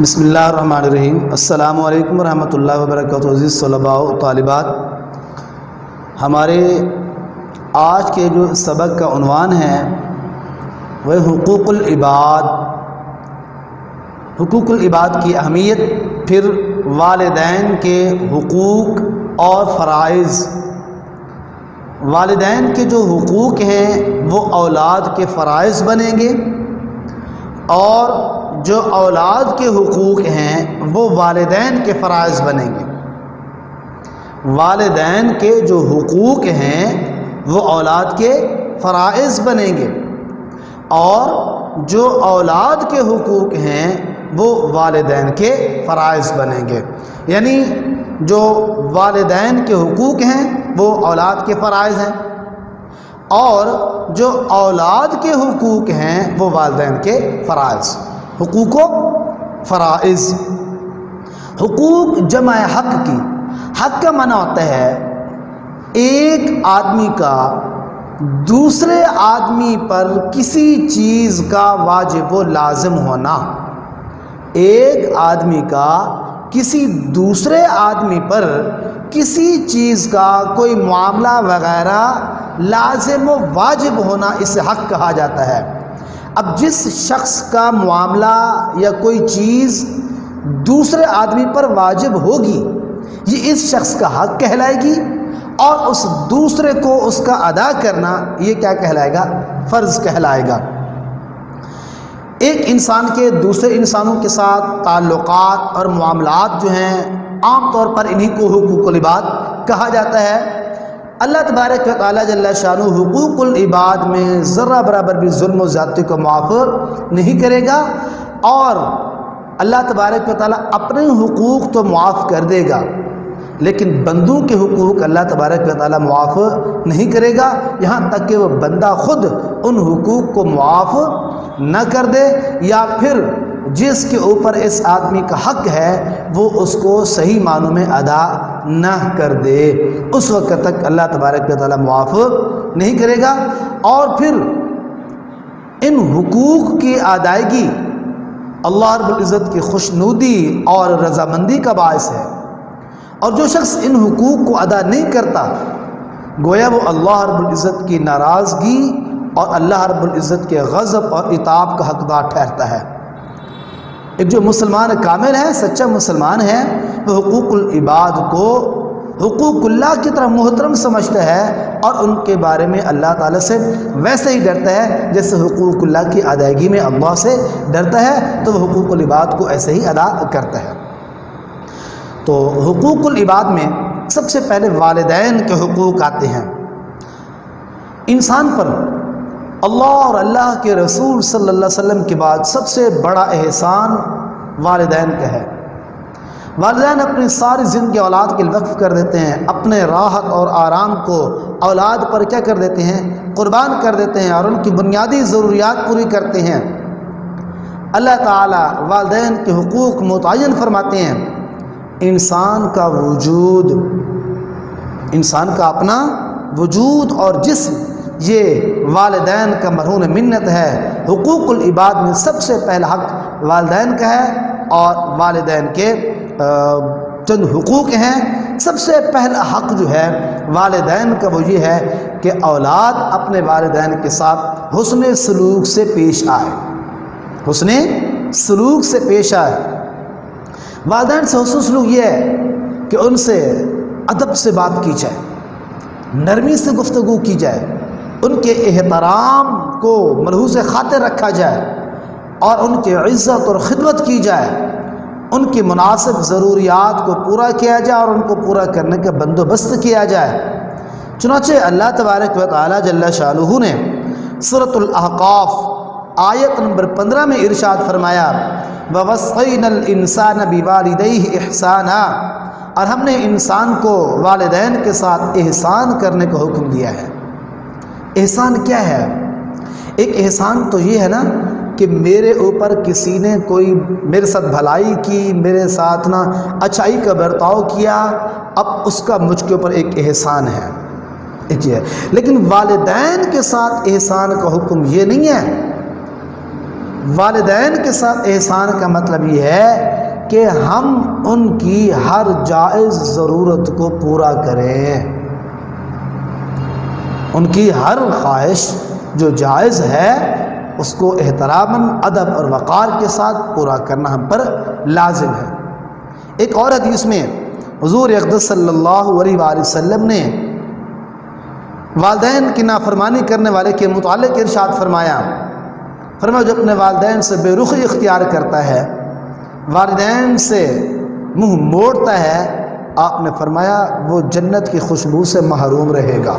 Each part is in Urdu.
بسم اللہ الرحمن الرحیم۔ السلام علیکم ورحمۃ اللہ وبرکاتہ۔ عزیز طلباء و طالبات، ہمارے آج کے جو سبق کا عنوان ہے وہ حقوق العباد۔ حقوق العباد کی اہمیت، پھر والدین کے حقوق اور فرائض۔ والدین کے جو حقوق ہیں وہ اولاد کے فرائض بنیں گے، اور جو اولاد کے حقوق ہیں وہ والدین کے فرائض بنیں گے۔ والدین کے جو حقوق ہیں وہ اولاد کے فرائض بنیں گے، اور جو اولاد کے حقوق ہیں وہ والدین کے فرائض بنیں گے۔ یعنی جو والدین کے حقوق ہیں وہ اولاد کے فرائض ہیں، اور جو اولاد کے حقوق ہیں وہ والدین کے فرائض۔ حقوق و فرائض۔ حقوق جمع حق کی۔ حق کا معنی ہوتا ہے ایک آدمی کا دوسرے آدمی پر کسی چیز کا واجب و لازم ہونا۔ ایک آدمی کا کسی دوسرے آدمی پر کسی چیز کا کوئی معاملہ وغیرہ لازم و واجب ہونا، اسے حق کہا جاتا ہے۔ اب جس شخص کا معاملہ یا کوئی چیز دوسرے آدمی پر واجب ہوگی، یہ اس شخص کا حق کہلائے گی، اور اس دوسرے کو اس کا ادا کرنا یہ کیا کہلائے گا؟ فرض کہلائے گا۔ ایک انسان کے دوسرے انسانوں کے ساتھ تعلقات اور معاملات جو ہیں، عام طور پر انہی کو حقوق العباد کہا جاتا ہے۔ اللہ تبارک و تعالیٰ جل شانہ حقوق العباد میں ذرہ برابر بھی ظلم و زیادتی کو معاف نہیں کرے گا، اور اللہ تبارک و تعالیٰ اپنے حقوق تو معاف کر دے گا، لیکن بندوں کے حقوق اللہ تبارک و تعالیٰ معاف نہیں کرے گا، یہاں تک کہ وہ بندہ خود ان حقوق کو معاف نہ کر دے، یا پھر جس کے اوپر اس آدمی کا حق ہے وہ اس کو صحیح معنوں میں ادا نہ کر دے، اس وقت تک اللہ تبارک و تعالیٰ معاف نہیں کرے گا۔ اور پھر ان حقوق کی ادائیگی اللہ رب العزت کی خوشنودی اور رضامندی کا باعث ہے، اور جو شخص ان حقوق کو ادا نہیں کرتا گویا وہ اللہ رب العزت کی ناراضگی اور اللہ رب العزت کے غضب اور عتاب کا حقدار ٹھہرتا ہے۔ ایک جو مسلمان کامل ہے، سچا مسلمان ہے، وہ حقوق العباد کو حقوق اللہ کی طرح محترم سمجھتا ہے، اور ان کے بارے میں اللہ تعالیٰ سے ویسے ہی ڈرتا ہے جیسے حقوق اللہ کی ادائیگی میں اللہ سے ڈرتا ہے، تو وہ حقوق العباد کو ایسے ہی ادا کرتا ہے۔ تو حقوق العباد میں سب سے پہلے والدین کے حقوق آتے ہیں۔ انسان پر اللہ اور اللہ کے رسول صلی اللہ علیہ وسلم کے بعد سب سے بڑا احسان والدین کا ہے۔ والدین اپنی ساری زندگی اولاد کے لیے وقف کر دیتے ہیں، اپنے راحت اور آرام کو اولاد پر کیا کر دیتے ہیں؟ قربان کر دیتے ہیں، اور ان کی بنیادی ضروریات پوری کرتے ہیں۔ اللہ تعالیٰ والدین کے حقوق متعین فرماتے ہیں۔ انسان کا وجود، انسان کا اپنا وجود اور جسم، یہ والدین کا مرہون منت ہے۔ حقوق العباد میں سب سے پہلا حق والدین کا ہے، اور والدین کے چند حقوق ہیں۔ سب سے پہلا حق جو ہے والدین کا وہ یہ ہے کہ اولاد اپنے والدین کے ساتھ حسن سلوک سے پیش آئے، حسن سلوک سے پیش آئے۔ والدین سے حسن سلوک یہ ہے کہ ان سے ادب سے بات کی جائے، نرمی سے گفتگو کی جائے، ان کے احترام کو ملحوظ خاطر رکھا جائے، اور ان کی عزت اور خدمت کی جائے، ان کی مناسب ضروریات کو پورا کیا جائے، اور ان کو پورا کرنے کا بندوبست کیا جائے۔ چنانچہ اللہ تبارک و تعالیٰ جل شانہ نے سورۃ الاحقاف آیت نمبر 15 میں ارشاد فرمایا، وَوَصَّيْنَا الْإِنسَانَ بِوَالِدَيْهِ إِحْسَانًا، اور ہم نے انسان کو والدین کے ساتھ احسان کرنے کا حکم دیا ہے۔ احسان کیا ہے؟ ایک احسان تو یہ ہے نا کہ میرے اوپر کسی نے کوئی میرے ساتھ بھلائی کی، میرے ساتھ نا اچھائی کا برتاؤ کیا، اب اس کا مجھ کے اوپر ایک احسان ہے، ایک یہ ہے۔ لیکن والدین کے ساتھ احسان کا حکم یہ نہیں ہے والدین کے ساتھ احسان کا مطلب یہ ہے کہ ہم ان کی ہر جائز ضرورت کو پورا کریں، ان کی ہر خواہش جو جائز ہے اس کو احتراماً، ادب اور وقار کے ساتھ پورا کرنا ہم پر لازم ہے۔ ایک اور حدیث میں حضور اقدس صلی اللہ علیہ وآلہ وسلم نے والدین کی نافرمانی کرنے والے کے متعلق ارشاد فرمایا جو اپنے والدین سے بے رخی اختیار کرتا ہے، والدین سے منہ موڑتا ہے، آپ نے فرمایا وہ جنت کی خوشبو سے محروم رہے گا۔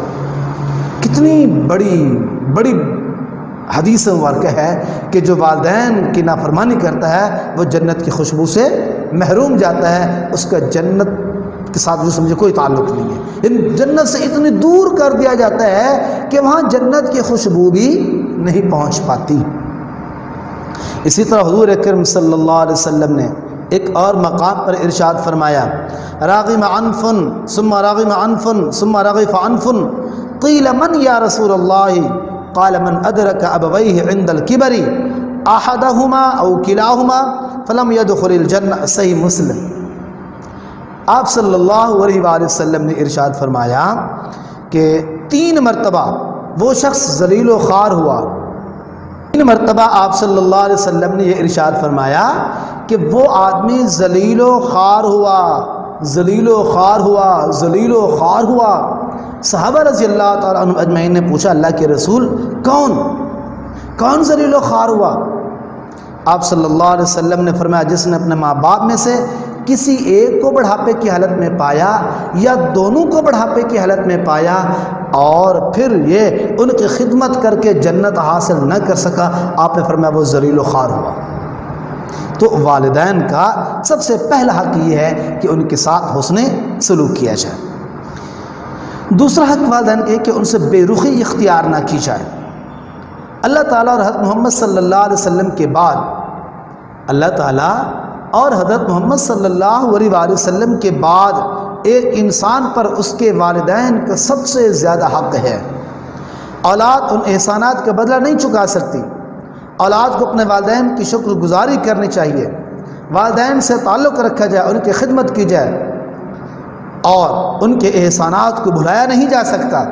کتنی بڑی حدیث مبارکہ ہے کہ جو والدین کی نافرمانی کرتا ہے وہ جنت کی خوشبو سے محروم جاتا ہے، اس کا جنت کے ساتھ جو سمجھے کوئی تعلق نہیں ہے، جنت سے اتنی دور کر دیا جاتا ہے کہ وہاں جنت کی خوشبو بھی نہیں پہنچ پاتی۔ اسی طرح حضور اکرم صلی اللہ علیہ وسلم نے ایک اور مقام پر ارشاد فرمایا راغم عنف ثم راغم عنف ثم رغف عنف قیل من یا رسول اللہ قال من ادرک ابویہ عند الکبر احدہما او کلاہما فلم يدخل الجنہ، صحیح مسلم۔ آپ صلی اللہ علیہ وآلہ وسلم نے ارشاد فرمایا کہ 3 مرتبہ وہ شخص ذلیل و خوار ہوا، 3 مرتبہ آپ صلی اللہ علیہ وسلم نے یہ ارشاد فرمایا کہ وہ آدمی ذلیل و خوار ہوا، ذلیل و خوار ہوا، ذلیل و خوار ہوا۔ صحابہ رضی اللہ تعالیٰ عنہ اجمعین نے پوچھا اللہ کے رسول کون ذلیل و خوار ہوا؟ آپ صلی اللہ علیہ وسلم نے فرمایا جس نے اپنے ماں باپ میں سے کسی ایک کو بڑھاپے کی حالت میں پایا یا دونوں کو بڑھاپے کی حالت میں پایا اور پھر یہ ان کی خدمت کر کے جنت حاصل نہ کر سکا، آپ نے فرمایا وہ ذلیل و خوار ہوا۔ تو والدین کا سب سے پہلا حق یہ ہے کہ ان کے ساتھ حسن سلوک کیا جائے۔ دوسرا حق والدین کے کہ ان سے بے رخی اختیار نہ کی جائے۔ اللہ تعالیٰ اور حضرت محمد صلی اللہ علیہ وسلم کے بعد اللہ تعالیٰ اور حضرت محمد صلی اللہ علیہ وآلہ وسلم کے بعد ایک انسان پر اس کے والدین کا سب سے زیادہ حق ہے۔ اولاد ان احسانات کا بدلہ نہیں چکا سکتی، اولاد کو اپنے والدین کی شکر گزاری کرنی چاہیے، والدین سے تعلق رکھا جائے، ان کی خدمت کی جائے اور ان کے احسانات کو بھلایا نہیں جا سکتا۔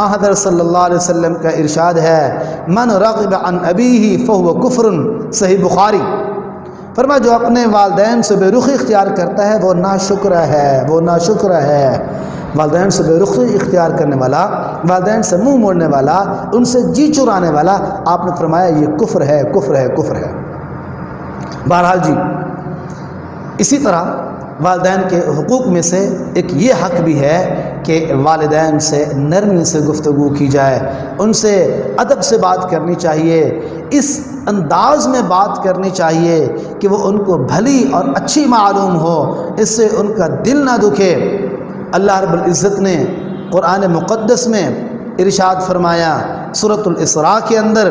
حضرت صلی اللہ علیہ وسلم کا ارشاد ہے من رغب عن ابیہ فہو کفر، صحیح بخاری۔ فرمایا جو اپنے والدین سے بے رخی اختیار کرتا ہے وہ ناشکر ہے، وہ ناشکر ہے۔ والدین سے بے رخی اختیار کرنے والا، والدین سے منہ موڑنے والا، ان سے جی چرانے والا، آپ نے فرمایا یہ کفر ہے، کفر ہے، کفر ہے۔ بہرحال جی اسی طرح والدین کے حقوق میں سے ایک یہ حق بھی ہے کہ والدین سے نرمی سے گفتگو کی جائے، ان سے ادب سے بات کرنی چاہیے، اس انداز میں بات کرنی چاہیے کہ وہ ان کو بھلی اور اچھی معلوم ہو، اس سے ان کا دل نہ دکھے۔ اللہ رب العزت نے قرآن مقدس میں ارشاد فرمایا سورۃ الاسراء کے اندر،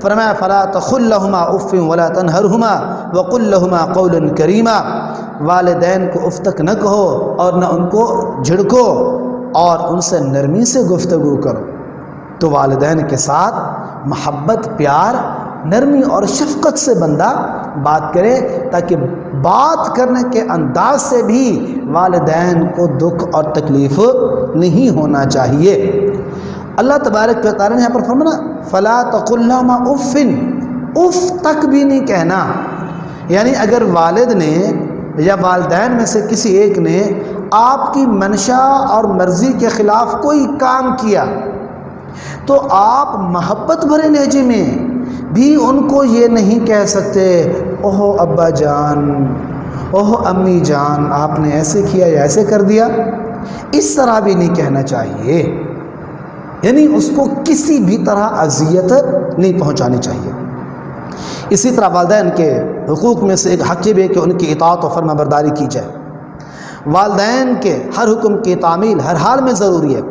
فرمایا فلا تقل لهما اف ولا تنهرهما وقل لهما قولا کریما، والدین کو اف تک نہ کہو اور نہ ان کو جھڑکو اور ان سے نرمی سے گفتگو کرو۔ تو والدین کے ساتھ محبت، پیار، نرمی اور شفقت سے بندہ بات کرے تاکہ بات کرنے کے انداز سے بھی والدین کو دکھ اور تکلیف نہیں ہونا چاہیے۔ اللہ تبارک و تعالیٰ نے یہاں پر فرمایا فلا تقل لهما اف، اف تک بھی نہیں کہنا، یعنی اگر والد نے یا والدین میں سے کسی ایک نے آپ کی منشا اور مرضی کے خلاف کوئی کام کیا تو آپ محبت بھرے لہجے میں بھی ان کو یہ نہیں کہہ سکتے اوہ ابا جان، اوہ امی جان آپ نے ایسے کیا یا ایسے کر دیا، اس طرح بھی نہیں کہنا چاہیے، یعنی اس کو کسی بھی طرح اذیت نہیں پہنچانی چاہیے۔ اسی طرح والدین کے حقوق میں سے ایک حق بھی ہے کہ ان کی اطاعت و فرما برداری کی جائے۔ والدین کے ہر حکم کی تعمیل ہر حال میں ضروری ہے،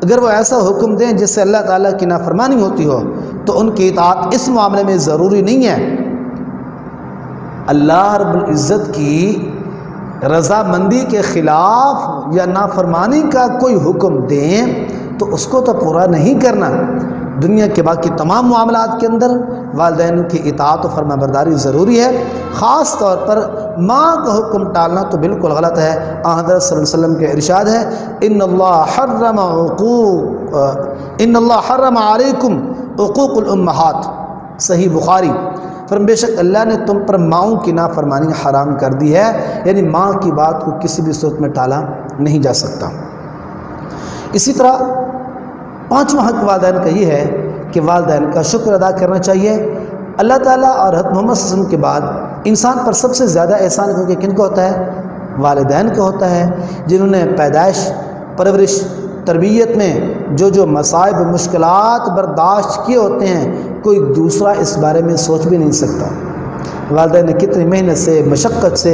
اگر وہ ایسا حکم دیں جس سے اللہ تعالیٰ کی نافرمانی ہوتی ہو تو ان کی اطاعت اس معاملے میں ضروری نہیں ہے۔ اللہ رب العزت کی رضامندی کے خلاف یا نافرمانی کا کوئی حکم دیں تو اس کو تو پورا نہیں کرنا۔ دنیا کے باقی تمام معاملات کے اندر والدین کی اطاعت و فرما برداری ضروری ہے۔ خاص طور پر ماں کا حکم ٹالنا تو بالکل غلط ہے۔ حضرت صلی اللہ علیہ وسلم کے ارشاد ہے ان اللہ حرم علیکم عقوق الامہات، صحیح بخاری۔ بے شک اللہ نے تم پر ماؤں کی نافرمانی حرام کر دی ہے، یعنی ماں کی بات کو کسی بھی صورت میں ٹالا نہیں جا سکتا۔ اسی طرح پانچواں حق والدین کا یہ ہے کہ والدین کا شکر ادا کرنا چاہیے۔ اللہ تعالیٰ اور حضرت محمد صلی اللہ علیہ وسلم کے بعد انسان پر سب سے زیادہ احسان کیونکہ کن کا ہوتا ہے؟ والدین کا ہوتا ہے، جنہوں نے پیدائش، پرورش، تربیت میں جو مصائب مشکلات برداشت کیے ہوتے ہیں، کوئی دوسرا اس بارے میں سوچ بھی نہیں سکتا۔ والدین نے کتنی محنت سے، مشقت سے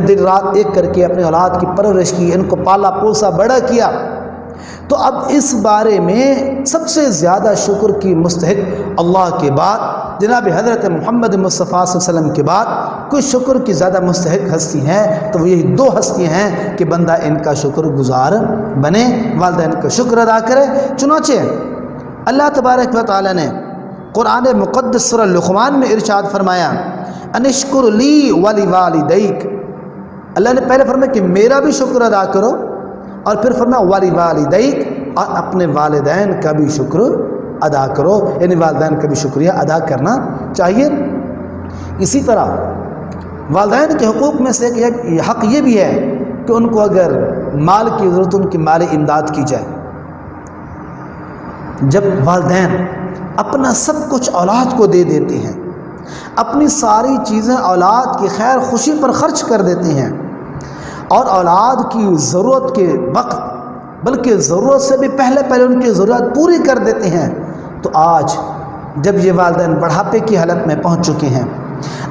دن رات ایک کر کے اپنے اولاد کی پرورش کی، ان کو پالا پوسا بڑا کیا۔ تو اب اس بارے میں سب سے زیادہ شکر کی مستحق اللہ کے بعد، جناب حضرت محمد مصطفیٰ صلی اللہ علیہ وسلم کے بعد کوئی شکر کی زیادہ مستحق ہستی ہے تو وہ یہی دو ہستیاں ہیں کہ بندہ ان کا شکر گزار بنے، والدین کا شکر ادا کرے۔ چنانچہ اللہ تبارک و تعالی نے قرآن مقدس سورہ لقمان میں ارشاد فرمایا انشکر لی ولی والدیک، اللہ نے پہلے فرمایا کہ میرا بھی شکر ادا کرو، اور پھر فرمایا ولی والدیک، اور اپنے والدین کا بھی شکر ادا کرو، یعنی والدین کا بھی شکریہ ادا کرنا چاہیے۔ اسی طرح والدین کے حقوق میں سے ایک حق یہ بھی ہے کہ ان کو اگر مال کی ضرورت، ان کی مالی امداد کی جائے۔ جب والدین اپنا سب کچھ اولاد کو دے دیتے ہیں، اپنی ساری چیزیں اولاد کی خیر خوشی پر خرچ کر دیتے ہیں، اور اولاد کی ضرورت کے وقت بلکہ ضرورت سے بھی پہلے ان کی ضرورت پوری کر دیتے ہیں، تو آج جب یہ والدین بڑھاپے کی حالت میں پہنچ چکے ہیں،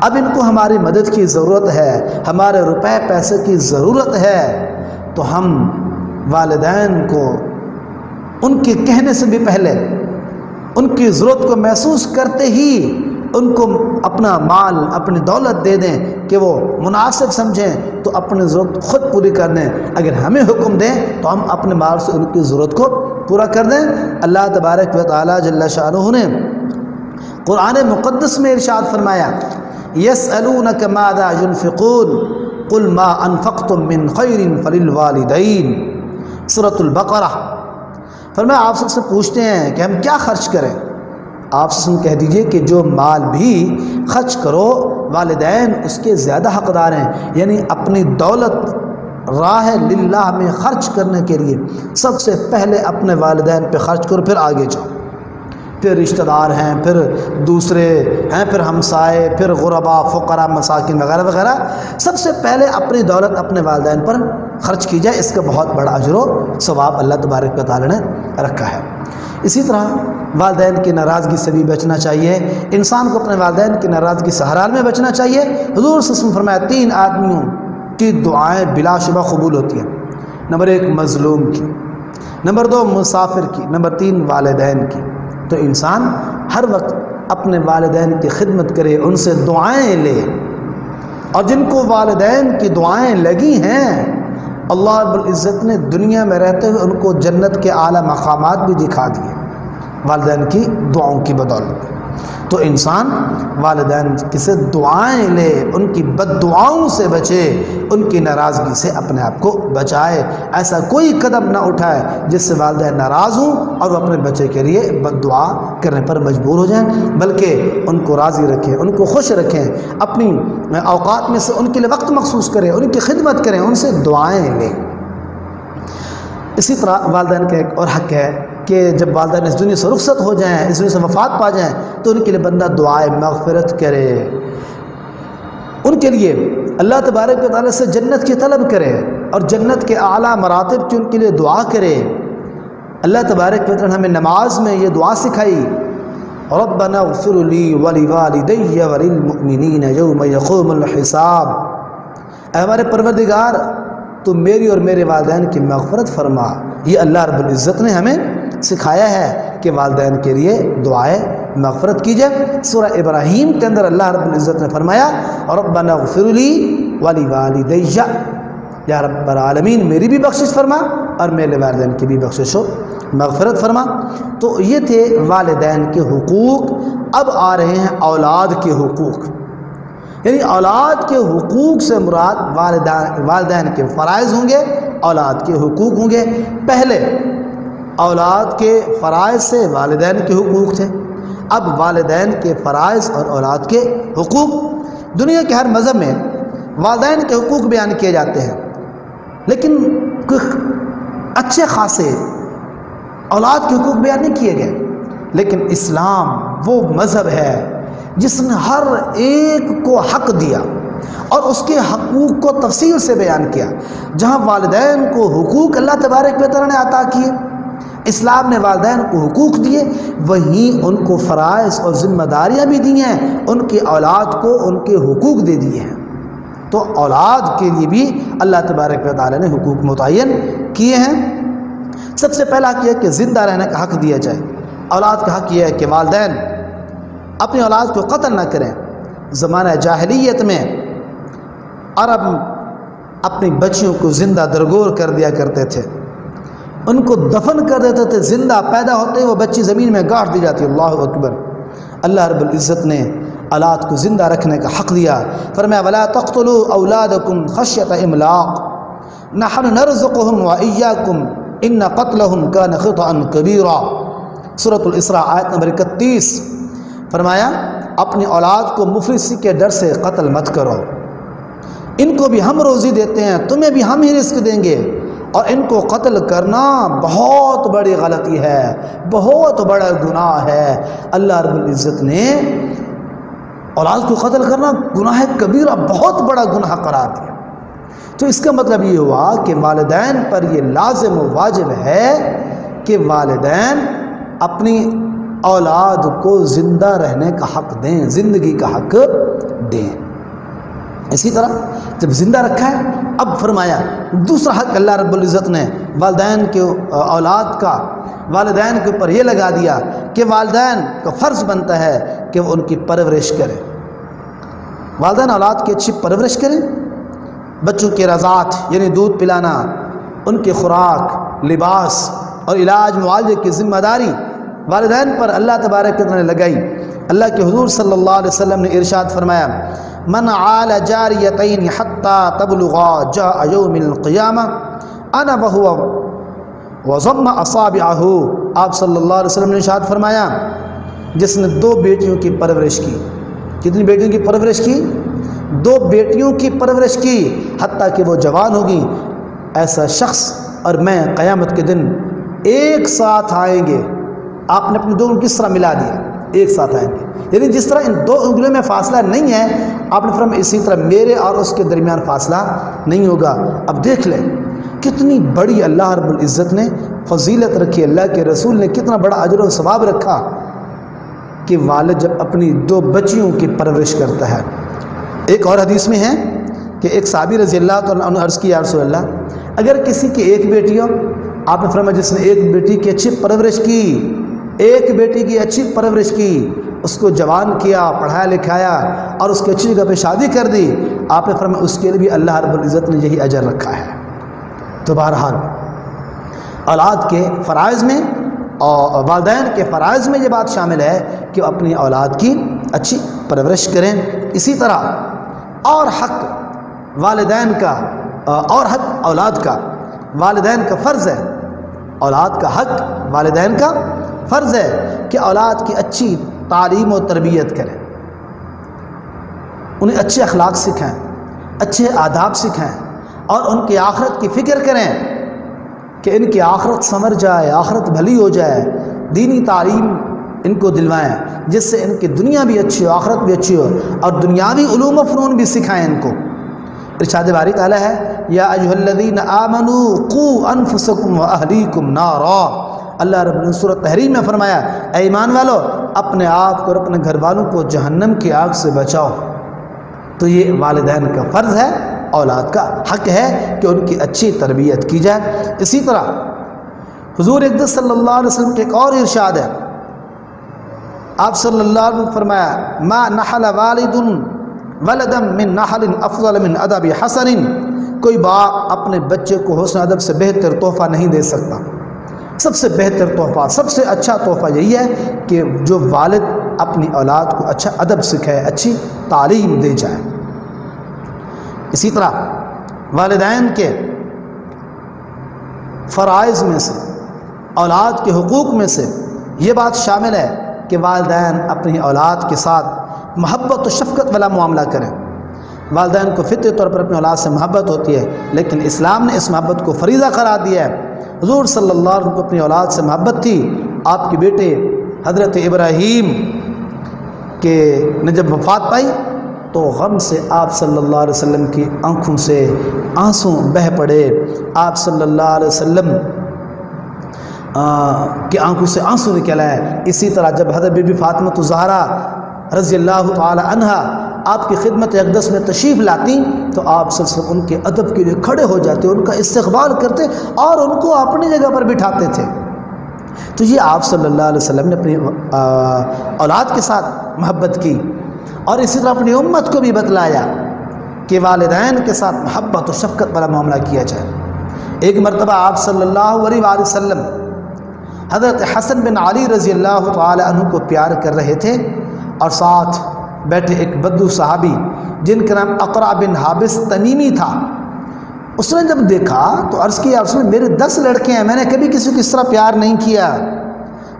اب ان کو ہماری مدد کی ضرورت ہے، ہمارے روپے پیسے کی ضرورت ہے، تو ہم والدین کو ان کے کہنے سے بھی پہلے، ان کی ضرورت کو محسوس کرتے ہی ان کو اپنا مال، اپنی دولت دے دیں کہ وہ مناسب سمجھیں تو اپنی ضرورت خود پوری کر دیں۔ اگر ہمیں حکم دیں تو ہم اپنے مال سے ان کی ضرورت کو پورا کر دیں۔ اللہ تبارک و تعالی جل شانہ نے قرآن مقدس میں ارشاد فرمایا یسألونک ماذا ينفقون قل ما انفقتم من خیر فللوالدین، سورۃ البقرہ۔ فرمایا آپ سے پوچھتے ہیں کہ ہم کیا خرچ کریں، آپ سے کہہ دیجئے کہ جو مال بھی خرچ کرو والدین اس کے زیادہ حقدار ہیں، یعنی اپنی دولت راہ للہ میں خرچ کرنے کے لیے سب سے پہلے اپنے والدین پہ خرچ کرو، پھر آگے جاؤ، پھر رشتہ دار ہیں، پھر دوسرے ہیں، پھر ہمسائے، پھر غربا، فقراء، مساکین وغیرہ وغیرہ۔ سب سے پہلے اپنی دولت اپنے والدین پر خرچ کی جائے، اس کا بہت بڑا اجر و ثواب اللہ تبارک و تعالی نے رکھا ہے۔ اسی طرح والدین کی ناراضگی سے بھی بچنا چاہیے، انسان کو اپنے والدین کی ناراضگی سے ہر حال میں بچنا چاہیے۔ حضور صلی اللہ علیہ وسلم فرمایا 3 آدمیوں کی دعائیں بلا شبہ قبول ہوتی ہیں، نمبر 1 مظلوم کی، نمبر 2 مسافر کی، نمبر 3 والدین کی۔ تو انسان ہر وقت اپنے والدین کی خدمت کرے، ان سے دعائیں لے، اور جن کو والدین کی دعائیں لگی ہیں اللہ رب العزت نے دنیا میں رہتے ہوئے ان کو جنت کے اعلیٰ مقامات بھی دکھا دیے والدین کی دعاؤں کی بدولت۔ تو انسان والدین کی سے دعائیں لے، ان کی بد دعاؤں سے بچے، ان کی ناراضگی سے اپنے آپ کو بچائے۔ ایسا کوئی قدم نہ اٹھائے جس سے والدین ناراض ہوں اور وہ اپنے بچے کے لیے بد دعا کرنے پر مجبور ہو جائیں، بلکہ ان کو راضی رکھیں، ان کو خوش رکھیں، اپنی اوقات میں سے ان کے لیے وقت مخصوص کریں، ان کی خدمت کریں، ان سے دعائیں لیں۔ اسی طرح والدین کا ایک اور حق ہے کہ جب والدین اس دنیا سے رخصت ہو جائیں، اس دنیا سے وفات پا جائیں، تو ان کے لیے بندہ دعائے مغفرت کرے، ان کے لیے اللہ تبارک و تعالیٰ سے جنت کی طلب کرے اور جنت کے اعلیٰ مراتب کی ان کے لیے دعا کرے۔ اللہ تبارک و تعالیٰ ہمیں نماز میں یہ دعا سکھائی ربنا اغفر لی ولوالدی وللمؤمنین یوم یقوم الحساب، اے ہمارے پروردگار تو میری اور میرے والدین کی مغفرت فرما۔ یہ اللہ رب العزت نے ہمیں سکھایا ہے کہ والدین کے لیے دعائے مغفرت کی جائے۔ سورہ ابراہیم کے اندر اللہ رب العزت نے فرمایا ربنا اغفر لی ولوالدی، یا رب العالمین میری بھی بخشش فرما اور میرے والدین کی بھی بخشش و مغفرت فرما۔ تو یہ تھے والدین کے حقوق اب آ رہے ہیں اولاد کے حقوق، یعنی اولاد کے حقوق سے مراد والدین کے فرائض ہوں گے، اولاد کے حقوق ہوں گے۔ پہلے اولاد کے فرائض سے والدین کے حقوق تھے، اب والدین کے فرائض اور اولاد کے حقوق۔ دنیا کے ہر مذہب میں والدین کے حقوق بیان کیے جاتے ہیں، لیکن کچھ اچھے خاصے اولاد کے حقوق بیان نہیں کیے گئے۔ لیکن اسلام وہ مذہب ہے جس نے ہر ایک کو حق دیا اور اس کے حقوق کو تفصیل سے بیان کیا۔ جہاں والدین کو حقوق اللہ تبارک و تعالیٰ نے عطا کیے، اسلام نے والدین کو حقوق دیے، وہیں ان کو فرائض اور ذمہ داریاں بھی دی ہیں، ان کی اولاد کو ان کے حقوق دے دیے ہیں۔ تو اولاد کے لیے بھی اللہ تبارک و تعالیٰ نے حقوق متعین کیے ہیں۔ سب سے پہلا کیا کہ زندہ رہنے کا حق دیا جائے۔ اولاد کا حق یہ ہے کہ والدین اپنی اولاد کو قتل نہ کریں۔ زمانہ جاہلیت میں عرب اپنی بچیوں کو زندہ درگور کر دیا کرتے تھے، ان کو دفن کر دیتے تھے، زندہ پیدا ہوتے وہ بچی زمین میں گاڑ دی جاتی۔ اللہ اکبر! اللہ رب العزت نے اولاد کو زندہ رکھنے کا حق دیا، فرمایا وَلَا تَقْتُلُوا أَوْلَادَكُمْ خَشْيَةَ إِمْلَاقٍ نَحْنُ نَرْزُقُهُمْ وَإِيَّاكُمْ إِنَّ قَتْلَهُمْ كَانَ خِطْئًا كَبِيرًا۔ سورۃ الاسراء آیت نمبر 31۔ فرمایا اپنی اولاد کو مفلسی کے ڈر سے قتل مت کرو، ان کو بھی ہم روزی دیتے ہیں، تمہیں بھی ہم ہی رزق دیں گے، اور ان کو قتل کرنا بہت بڑی غلطی ہے، بہت بڑا گناہ ہے۔ اللہ رب العزت نے اولاد کو قتل کرنا گناہ کبیرہ، بہت بڑا گناہ قرار دیا۔ تو اس کا مطلب یہ ہوا کہ والدین پر یہ لازم و واجب ہے کہ والدین اپنی اولاد کو زندہ رہنے کا حق دیں، زندگی کا حق دیں۔ اسی طرح جب زندہ رکھا ہے، اب فرمایا دوسرا حق اللہ رب العزت نے والدین کے اولاد کا والدین کے اوپر یہ لگا دیا کہ والدین کا فرض بنتا ہے کہ وہ ان کی پرورش کریں۔ والدین اولاد کی اچھی پرورش کریں، بچوں کے رضاعت یعنی دودھ پلانا، ان کی خوراک، لباس اور علاج معالجے کی ذمہ داری والدین پر اللہ تبارک و تعالیٰ نے لگائی۔ اللہ کے حضور صلی اللہ علیہ وسلم نے ارشاد فرمایا من عال جاریتین حتی تبلغا جاء یوم القیامہ انا وہو وضم اصابعہ۔ آپ صلی اللہ علیہ وسلم نے ارشاد فرمایا جس نے 2 بیٹیوں کی پرورش کی، کتنی بیٹیوں کی پرورش کی؟ 2 بیٹیوں کی پرورش کی حتیٰ کہ وہ جوان ہوگی، ایسا شخص اور میں قیامت کے دن ایک ساتھ آئیں گے۔ آپ نے اپنی 2 انگلیوں کس طرح ملا دیا، ایک ساتھ آئیں گے، یعنی جس طرح ان 2 انگلیوں میں فاصلہ نہیں ہے، آپ نے فرمایا اسی طرح میرے اور اس کے درمیان فاصلہ نہیں ہوگا۔ اب دیکھ لیں کتنی بڑی اللہ رب العزت نے فضیلت رکھی، اللہ کے رسول نے کتنا بڑا اجر و ثواب رکھا کہ والد جب اپنی 2 بچیوں کی پرورش کرتا ہے۔ ایک اور حدیث میں ہے کہ ایک صحابی رضی اللہ تعالیٰ عنہ عرض کیا یا رسول اللہ اگر کسی کی 1 بیٹی ہو، آپ نے فرمایا جس نے 1 بیٹی کی اچھی پرورش کی، 1 بیٹی کی اچھی پرورش کی، اس کو جوان کیا، پڑھایا لکھایا اور اس کی اچھی جگہ پہ شادی کر دی، آپ نے فرمایا اس کے لیے بھی اللہ رب العزت نے یہی اجر رکھا ہے۔ تو بہرحال اولاد کے فرائض میں اور والدین کے فرائض میں یہ بات شامل ہے کہ وہ اپنی اولاد کی اچھی پرورش کریں۔ اسی طرح اور حق والدین کا اور حق اولاد کا، والدین کا فرض ہے، اولاد کا حق والدین کا فرض ہے کہ اولاد کی اچھی تعلیم و تربیت کریں، انہیں اچھے اخلاق سکھائیں، اچھے آداب سکھائیں اور ان کی آخرت کی فکر کریں کہ ان کی آخرت سنور جائے، آخرت بھلی ہو جائے، دینی تعلیم ان کو دلوائیں جس سے ان کی دنیا بھی اچھی ہو، آخرت بھی اچھی ہو، اور دنیاوی علوم و فنون بھی سکھائیں ان کو۔ ارشاد باری تعالیٰ ہے یا ایھا الذین آمنوا قوا انفسکم واہلیکم نارا۔ اللہ رب نے سورۃ تحریم میں فرمایا اے ایمان والو اپنے آپ کو اور اپنے گھر والوں کو جہنم کی آگ سے بچاؤ۔ تو یہ والدین کا فرض ہے، اولاد کا حق ہے کہ ان کی اچھی تربیت کی جائے۔ اسی طرح حضور اقدس صلی اللہ علیہ وسلم کے ایک اور ارشاد ہے، آپ صلی اللہ علیہ وسلم فرمایا ما نحل والد ولدا من نحل افضل من ادب حسن۔ کوئی باپ اپنے بچے کو حسن ادب سے بہتر تحفہ نہیں دے سکتا۔ سب سے بہتر تحفہ، سب سے اچھا تحفہ یہی ہے کہ جو والد اپنی اولاد کو اچھا ادب سکھائے، اچھی تعلیم دے جائے۔ اسی طرح والدین کے فرائض میں سے، اولاد کے حقوق میں سے یہ بات شامل ہے کہ والدین اپنی اولاد کے ساتھ محبت و شفقت والا معاملہ کریں۔ والدین کو فطری طور پر اپنی اولاد سے محبت ہوتی ہے، لیکن اسلام نے اس محبت کو فریضہ قرار دیا ہے۔ حضور صلی اللہ علیہ وسلم کو اپنی اولاد سے محبت تھی۔ آپ کے بیٹے حضرت ابراہیم نے جب وفات پائی تو غم سے آپ صلی اللہ علیہ وسلم کی آنکھوں سے آنسو بہہ پڑے۔ آپ صلی اللہ علیہ وسلم کی آنکھوں سے آنسو نکل آئے۔ اسی طرح جب حضرت بی بی فاطمہ الزہرا رضی اللہ تعالی عنہا آپ کی خدمت اقدس میں تشریف لاتی تو آپ صلی اللہ علیہ وسلم ان کے ادب کے لیے کھڑے ہو جاتے، ان کا استقبال کرتے اور ان کو اپنی جگہ پر بٹھاتے تھے۔ تو یہ آپ صلی اللہ علیہ وسلم نے اپنی اولاد کے ساتھ محبت کی، اور اسی طرح اپنی امت کو بھی بتلایا کہ والدین کے ساتھ محبت و شفقت والا معاملہ کیا جائے۔ ایک مرتبہ آپ صلی اللہ علیہ وآلہ وسلم حضرت حسن بن علی رضی اللہ تعالی عنہ کو پیار کر رہے تھے، اور ساتھ بیٹھے ایک بدو صحابی جن کا نام اقرع بن حابس تمیمی تھا، اس نے جب دیکھا تو عرض کیا رسول میرے 10 لڑکے ہیں، میں نے کبھی کسی کو اس طرح پیار نہیں کیا۔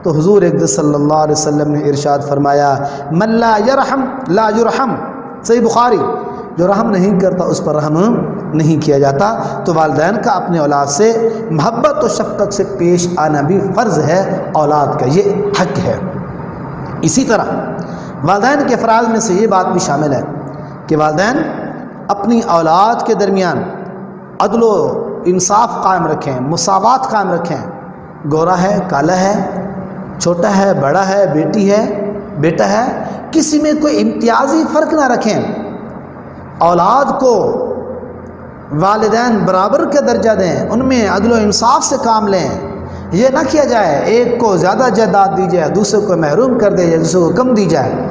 تو حضور اقدس صلی اللہ علیہ وسلم نے ارشاد فرمایا من لا یرحم لا یرحم، صحیح بخاری، جو رحم نہیں کرتا اس پر رحم نہیں کیا جاتا۔ تو والدین کا اپنے اولاد سے محبت و شفقت سے پیش آنا بھی فرض ہے، اولاد کا یہ حق ہے۔ اسی طرح والدین کے فرائض میں سے یہ بات بھی شامل ہے کہ والدین اپنی اولاد کے درمیان عدل و انصاف قائم رکھیں، مساوات قائم رکھیں۔ گورا ہے، کالا ہے، چھوٹا ہے، بڑا ہے، بیٹی ہے، بیٹا ہے، کسی میں کوئی امتیازی فرق نہ رکھیں۔ اولاد کو والدین برابر کا درجہ دیں، ان میں عدل و انصاف سے کام لیں۔ یہ نہ کیا جائے ایک کو زیادہ جائیداد دی جائے، دوسرے کو محروم کر دیا جائے، دوسرے کو کم دی جائے،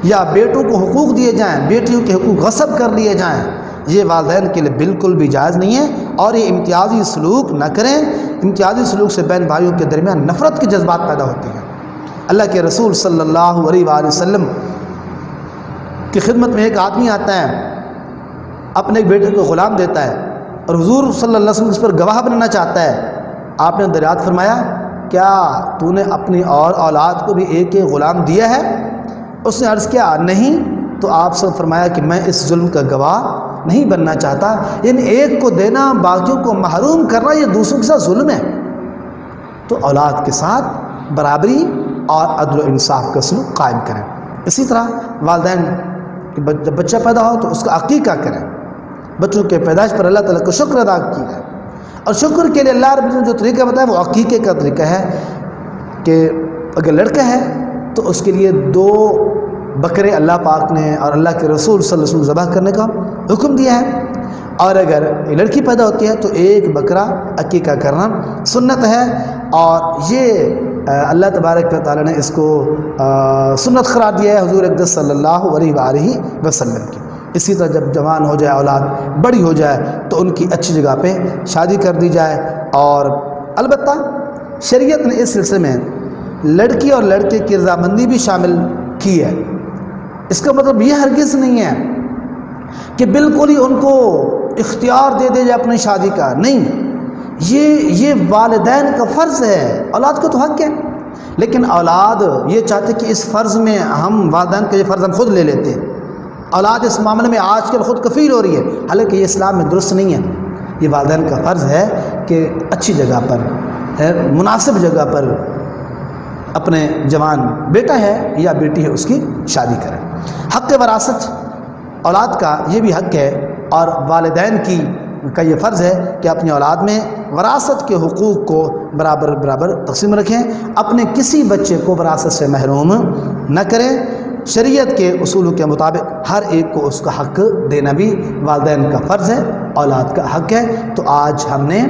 یا بیٹوں کو حقوق دیے جائیں، بیٹیوں کے حقوق غصب کر لیے جائیں۔ یہ والدین کے لیے بالکل بھی جائز نہیں ہے، اور یہ امتیازی سلوک نہ کریں۔ امتیازی سلوک سے بہن بھائیوں کے درمیان نفرت کے جذبات پیدا ہوتے ہیں۔ اللہ کے رسول صلی اللہ علیہ وآلہ وسلم کی خدمت میں ایک آدمی آتا ہے، اپنے ایک بیٹے کو غلام دیتا ہے، اور حضور صلی اللہ علیہ وسلم اس پر گواہ بننا چاہتا ہے۔ آپ نے دریافت فرمایا کیا تو نے اپنی اور اولاد کو بھی ایک ایک غلام دیا ہے؟ اس نے عرض کیا نہیں۔ تو آپ سے فرمایا کہ میں اس ظلم کا گواہ نہیں بننا چاہتا، یعنی ایک کو دینا باقیوں کو محروم کرنا یہ دوسروں کے ساتھ ظلم ہے۔ تو اولاد کے ساتھ برابری اور عدل و انصاف کا سلوک قائم کریں۔ اسی طرح والدین جب بچہ پیدا ہو تو اس کا عقیقہ کریں، بچوں کے پیدائش پر اللہ تعالیٰ کو شکر ادا کیا، اور شکر کے لیے اللہ رب نے جو طریقہ بتایا وہ عقیقے کا طریقہ ہے کہ اگر لڑکا ہے تو اس کے لیے 2 بکرے اللہ پاک نے اور اللہ کے رسول صلی اللہ علیہ وسلم ذبح کرنے کا حکم دیا ہے، اور اگر لڑکی پیدا ہوتی ہے تو 1 بکرا عقیقہ کرنا سنت ہے، اور یہ اللہ تبارک و تعالیٰ نے اس کو سنت قرار دیا ہے حضور اقدس صلی اللہ علیہ وآلہ وسلم کی۔ اسی طرح جب جوان ہو جائے، اولاد بڑی ہو جائے تو ان کی اچھی جگہ پہ شادی کر دی جائے۔ اور البتہ شریعت نے اس سلسلے میں لڑکی اور لڑکے کی رضامندی بھی شامل کی ہے۔ اس کا مطلب یہ ہرگز نہیں ہے کہ بالکل ہی ان کو اختیار دے جائے اپنی شادی کا، نہیں، یہ والدین کا فرض ہے، اولاد کو تو حق ہے، لیکن اولاد یہ چاہتے کہ اس فرض میں ہم والدین کا یہ فرض ہم خود لے لیتے ہیں۔ اولاد اس معاملے میں آج کل خود کفیل ہو رہی ہے، حالانکہ یہ اسلام میں درست نہیں ہے۔ یہ والدین کا فرض ہے کہ اچھی جگہ پر، مناسب جگہ پر اپنے جوان بیٹا ہے یا بیٹی ہے اس کی شادی کریں۔ حق وراثت اولاد کا یہ بھی حق ہے، اور والدین کا یہ فرض ہے کہ اپنی اولاد میں وراثت کے حقوق کو برابر تقسیم رکھیں، اپنے کسی بچے کو وراثت سے محروم نہ کریں۔ شریعت کے اصولوں کے مطابق ہر ایک کو اس کا حق دینا بھی والدین کا فرض ہے، اولاد کا حق ہے۔ تو آج ہم نے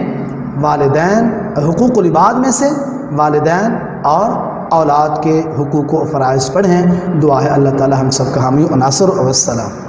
والدین حقوق العباد میں سے والدین اور اولاد کے حقوق و فرائض پڑھیں۔ دعا ہے اللہ تعالی ہم سب کا حامی و ناصر و السلام۔